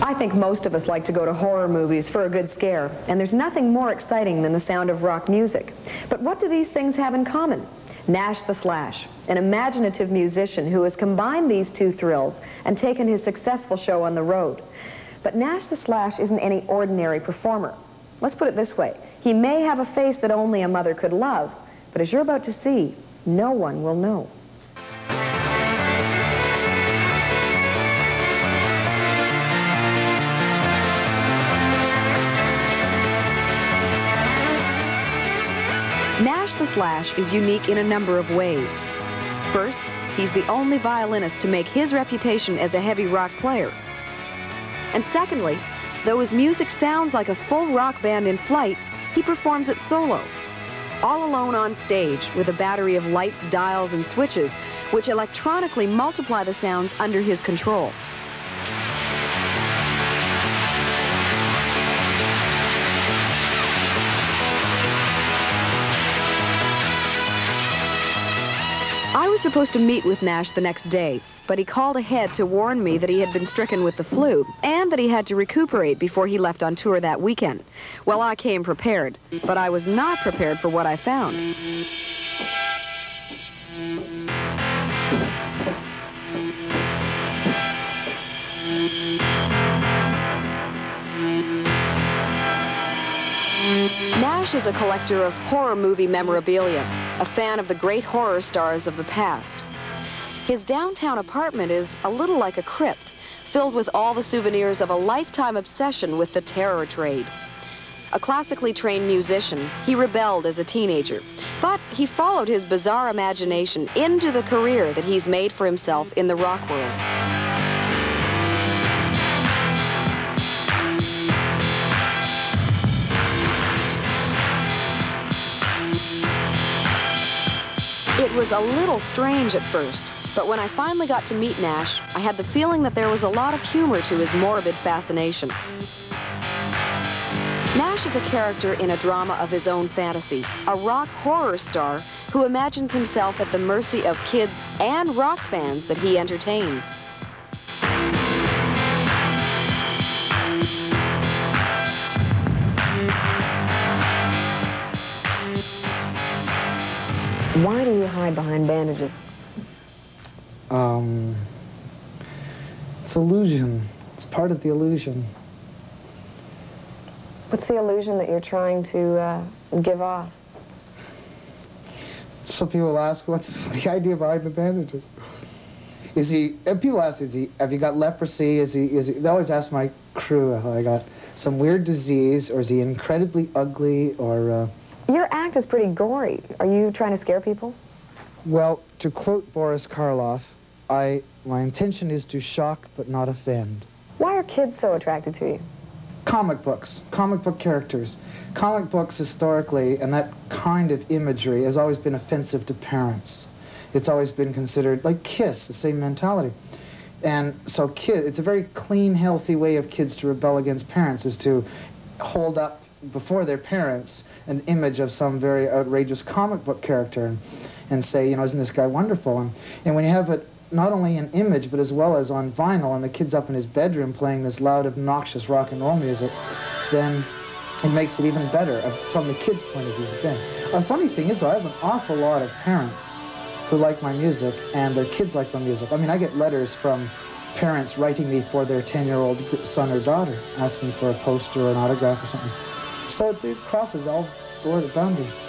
I think most of us like to go to horror movies for a good scare, and there's nothing more exciting than the sound of rock music. But what do these things have in common? Nash the Slash, an imaginative musician who has combined these two thrills and taken his successful show on the road. But Nash the Slash isn't any ordinary performer. Let's put it this way. He may have a face that only a mother could love, but as you're about to see, no one will know. Nash the Slash is unique in a number of ways. First, he's the only violinist to make his reputation as a heavy rock player. And secondly, though his music sounds like a full rock band in flight, he performs it solo, all alone on stage with a battery of lights, dials, and switches, which electronically multiply the sounds under his control. I was supposed to meet with Nash the next day, but he called ahead to warn me that he had been stricken with the flu and that he had to recuperate before he left on tour that weekend. Well, I came prepared, but I was not prepared for what I found. Nash is a collector of horror movie memorabilia, a fan of the great horror stars of the past. His downtown apartment is a little like a crypt, filled with all the souvenirs of a lifetime obsession with the terror trade. A classically trained musician, he rebelled as a teenager, but he followed his bizarre imagination into the career that he's made for himself in the rock world. It was a little strange at first, but when I finally got to meet Nash, I had the feeling that there was a lot of humor to his morbid fascination. Nash is a character in a drama of his own fantasy, a rock horror star who imagines himself at the mercy of kids and rock fans that he entertains. Why do you hide behind bandages? It's illusion. It's part of the illusion. What's the illusion that you're trying to give off? So people ask, what's the idea behind the bandages? Is he, and people ask, have you got leprosy? They always ask my crew, have I got some weird disease, or is he incredibly ugly, or... Your act is pretty gory. Are you trying to scare people? Well, to quote Boris Karloff, my intention is to shock but not offend. Why are kids so attracted to you? Comic books, comic book characters. Comic books historically, and that kind of imagery has always been offensive to parents. It's always been considered, like Kiss, the same mentality. And so it's a very clean, healthy way of kids to rebel against parents, is to hold up before their parents an image of some very outrageous comic book character and say, you know, isn't this guy wonderful? And when you have it not only in image, but as well as on vinyl, and the kid's up in his bedroom playing this loud, obnoxious rock and roll music, then it makes it even better from the kid's point of view. Then, a funny thing is, though, I have an awful lot of parents who like my music, and their kids like my music. I mean, I get letters from parents writing me for their 10-year-old son or daughter, asking for a poster or an autograph or something. So it crosses all the boundaries.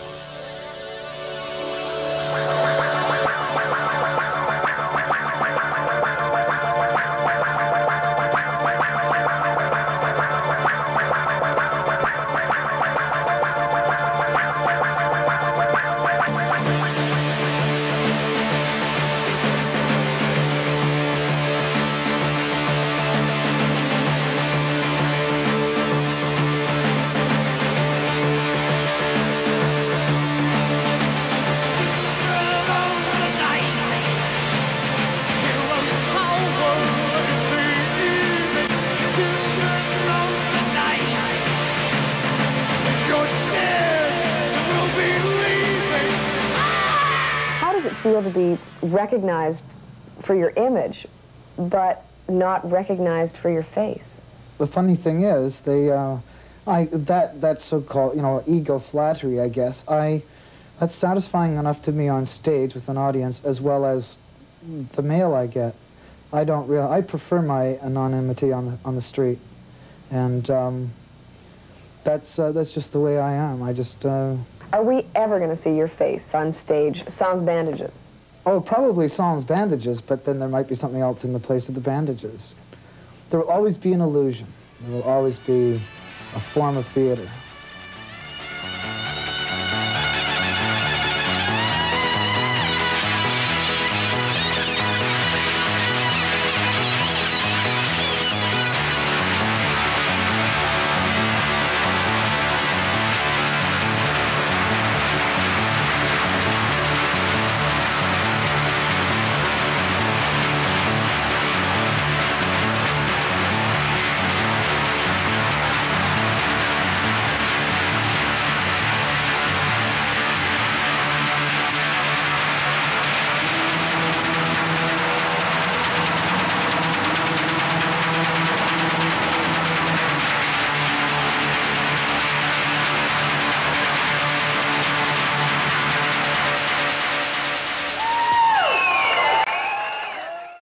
Feel to be recognized for your image, but not recognized for your face? the funny thing is, that so-called, ego flattery, I guess, that's satisfying enough to me on stage with an audience, as well as the mail I get. I prefer my anonymity on the street, and that's just the way I am. Are we ever going to see your face on stage, sans bandages? Oh, probably sans bandages, but then there might be something else in the place of the bandages. There will always be an illusion. There will always be a form of theater.